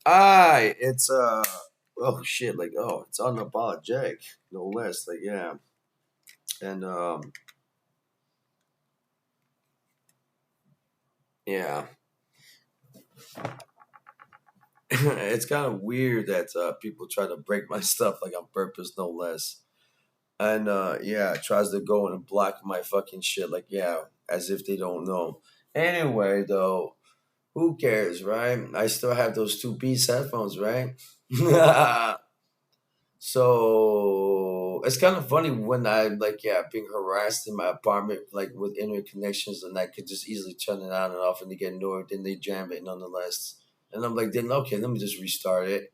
It's oh shit, like it's unapologetic, no less. Like yeah, and yeah, it's kind of weird that people try to break my stuff like on purpose, no less. And yeah, tries to go and block my fucking shit, like yeah, as if they don't know. Anyway, though, who cares, right? I still have those two Beats headphones, right? So it's kind of funny when I like yeah being harassed in my apartment like with internet connections and I could just easily turn it on and off and they get annoyed and they jam it nonetheless. And I'm like, then okay, let me just restart it.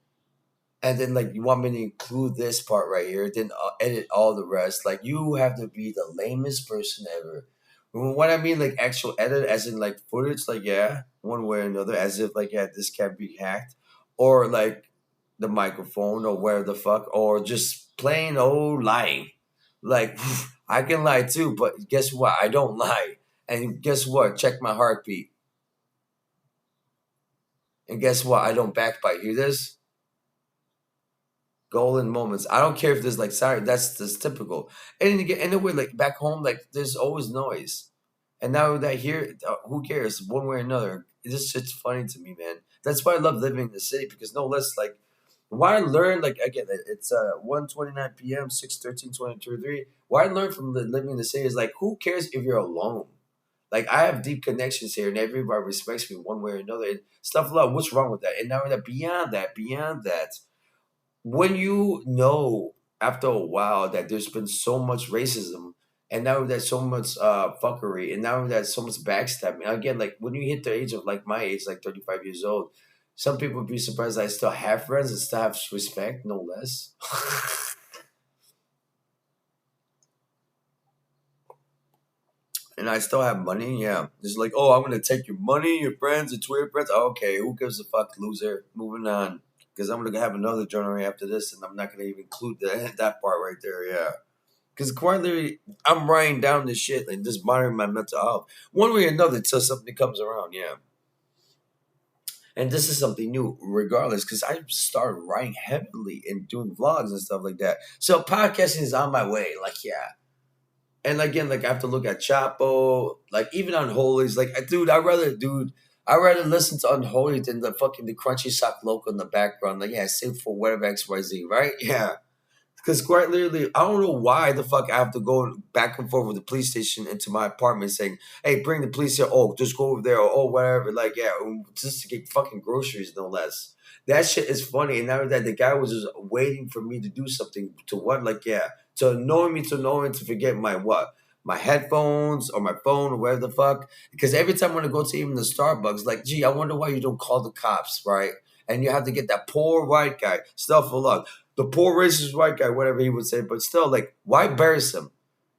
And then like you want me to include this part right here, then edit all the rest. Like you have to be the lamest person ever. What I mean, like actual edit, as in like footage, like yeah, one way or another, as if like yeah, this can't be hacked, or like the microphone, or where the fuck, or just plain old lying. Like I can lie too, but guess what? I don't lie. And guess what? Check my heartbeat. And guess what? I don't backbite. Hear this? Golden moments. I don't care if there's like sorry, that's typical. And again, anyway, like back home, like there's always noise. And now that here, who cares? One way or another, this shit's funny to me, man. That's why I love living in the city because no less like why I learned like again, it's 1:29 p.m. 6/13/2023. What I learned from living in the city is like who cares if you're alone? Like I have deep connections here, and everybody respects me one way or another. And stuff like what's wrong with that? And now that beyond that when you know after a while that there's been so much racism and now there's so much fuckery and now there's so much backstabbing again like when you hit the age of like my age like 35 years old some people would be surprised I still have friends and still have respect no less. And I still have money. Yeah, it's like, oh, I'm gonna take your money, your friends, your Twitter friends. Okay, who gives a fuck, loser? Moving on, because I'm gonna have another journal right after this, and I'm not gonna even include that part right there. Yeah, because quite literally, I'm writing down this shit and just monitoring my mental health one way or another until something comes around. Yeah, and this is something new, regardless, because I started writing heavily and doing vlogs and stuff like that. So podcasting is on my way. Like, yeah, and again, like I have to look at Chapo, like even Unholy's, like I rather listen to Unholy than the fucking the crunchy sock loco in the background. Like, yeah, save for whatever XYZ, right? Yeah. Because quite literally, I don't know why the fuck I have to go back and forth with the police station into my apartment saying, hey, bring the police here. Oh, just go over there. Or, oh, whatever. Like, yeah, just to get fucking groceries, no less. That shit is funny. And now that the guy was just waiting for me to do something to what? Like, yeah, to annoy me to forget my what? My headphones or my phone or whatever the fuck. Because every time when I go to even the Starbucks, like, gee, I wonder why you don't call the cops, right? And you have to get that poor white guy, stuff for luck the poor racist white guy, whatever he would say, but still, like, why embarrass him?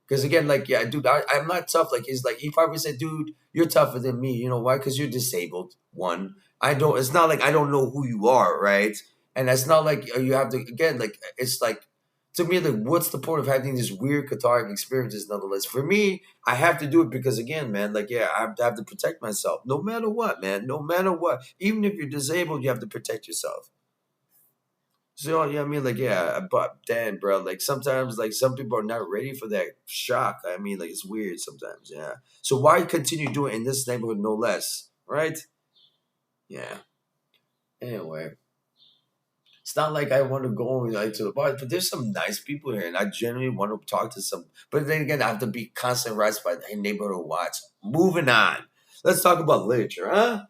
Because again, like, yeah, dude, I'm not tough. Like, he's like, he probably said, dude, you're tougher than me. You know why? Because you're disabled. One, I don't. It's not like I don't know who you are, right? And it's not like you have to. Again, like, it's like to me, like, what's the point of having these weird cathartic experiences? Nonetheless, for me, I have to do it because, again, man, like, yeah, I have to protect myself, no matter what, man, no matter what. Even if you're disabled, you have to protect yourself. So yeah, I mean, like, yeah, but damn, bro, like sometimes, like some people are not ready for that shock. I mean, like it's weird sometimes, yeah. So why continue doing it in this neighborhood, no less, right? Yeah. Anyway, it's not like I want to go like to the bar, but there's some nice people here, and I genuinely want to talk to some. But then again, I have to be constantly harassed by the neighborhood watch. Moving on, let's talk about literature, huh?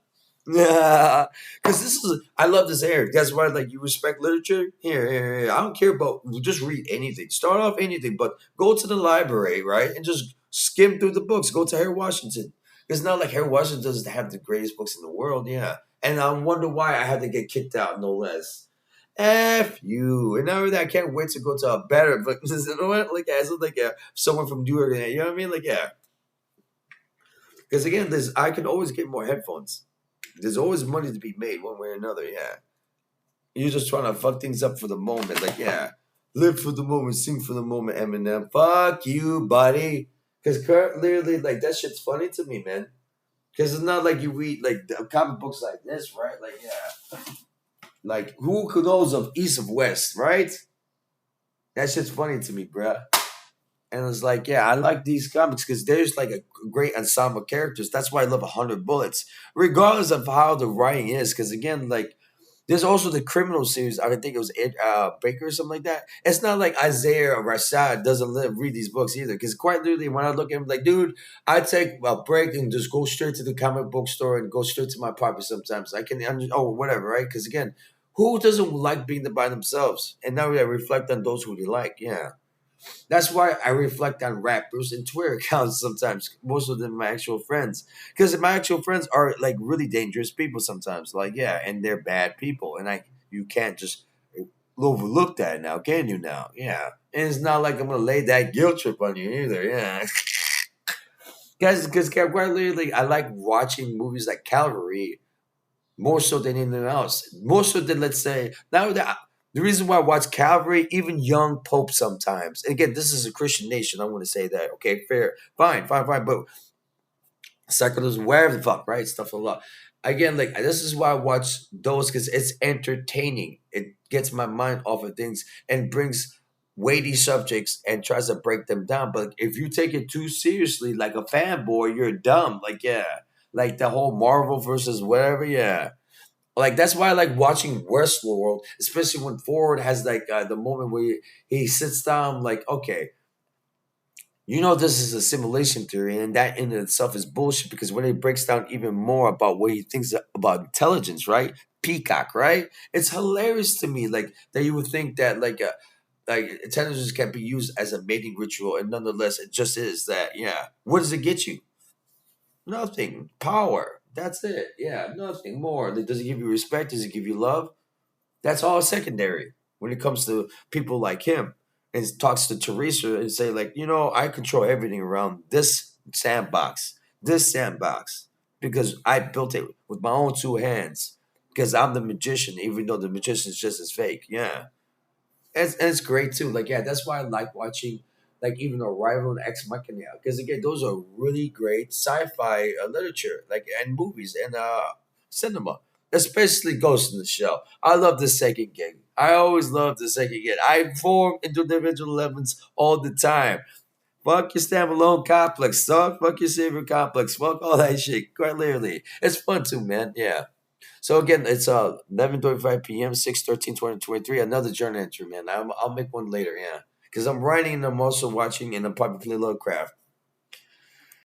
Yeah, because this is I love this area. That's why, like, you respect literature. Here. I don't care about just read anything. Start off anything, but go to the library, right, and just skim through the books. Go to Harry Washington. It's not like Harry Washington doesn't have the greatest books in the world. Yeah, and I wonder why I had to get kicked out, no less. F you. And now that I can't wait to go to a better, but you know what? Like, as like someone from New York, you know what I mean? Like, yeah, because again, there's I can always get more headphones. There's always money to be made one way or another. Yeah, you're just trying to fuck things up for the moment. Like, yeah, live for the moment, sing for the moment. Eminem, fuck you, buddy. Because literally, like that shit's funny to me, man. Because it's not like you read like comic books like this, right? Like, yeah, Like who could knows of East of West, right? That shit's funny to me, bruh. And it's like, yeah, I like these comics because there's like a great ensemble of characters. That's why I love 100 Bullets, regardless of how the writing is. Because again, like, there's also the criminal series. I think it was Ed Baker or something like that. It's not like Isaiah or Rashad doesn't read these books either. Because quite literally, when I look at him, like, dude, I take a break and just go straight to the comic book store and go straight to my apartment sometimes. I can, oh, whatever, right? Because again, who doesn't like being by themselves? And now we reflect on those who they like. Yeah. That's why I reflect on rappers and Twitter accounts sometimes. Most of them are my actual friends. Because my actual friends are like really dangerous people sometimes. Like, yeah, and they're bad people. And you can't just overlook that now, can you now? Yeah. And it's not like I'm gonna lay that guilt trip on you either. Yeah. Guys, because quite literally I like watching movies like Calvary more so than anything else. More so than let's say now that the reason why I watch Calvary, even young Pope sometimes. And again, this is a Christian nation. I want to say that. Okay, fair, fine, fine, fine. But secularism, wherever the fuck, right? Stuff like that. Again, like this is why I watch those because it's entertaining. It gets my mind off of things and brings weighty subjects and tries to break them down. But if you take it too seriously, like a fanboy, you're dumb. Like yeah, like the whole Marvel versus whatever. Yeah, like that's why I like watching Westworld, especially when Ford has like the moment where he sits down, like, okay, you know this is a simulation theory, and that in itself is bullshit because when it breaks down even more about what he thinks about intelligence, right? Peacock, right? It's hilarious to me, like that you would think that like intelligence can be used as a mating ritual, and nonetheless, it just is that. Yeah, what does it get you? Nothing. Power. That's it. Yeah, nothing more. Does it give you respect? Does it give you love? That's all secondary when it comes to people like him. And talks to Teresa and say, like, I control everything around this sandbox, because I built it with my own two hands. Because I'm the magician, even though the magician's just as fake. Yeah. And it's great too. Like, yeah, that's why I like watching, like, even Arrival and Ex Machina. Because, again, those are really great sci fi literature, like, and movies and cinema, especially Ghost in the Shell. I love the second gig. I always love the second gig. I form into individual elements all the time. Fuck your standalone complex, dog. Fuck your savior complex. Fuck all that shit. Quite literally. It's fun too, man. Yeah. So again, it's 11:35 p.m. 6/13/2023. Another journal entry, man. I'll make one later, yeah. Because I'm writing and I'm also watching and I'm probably playing Lovecraft.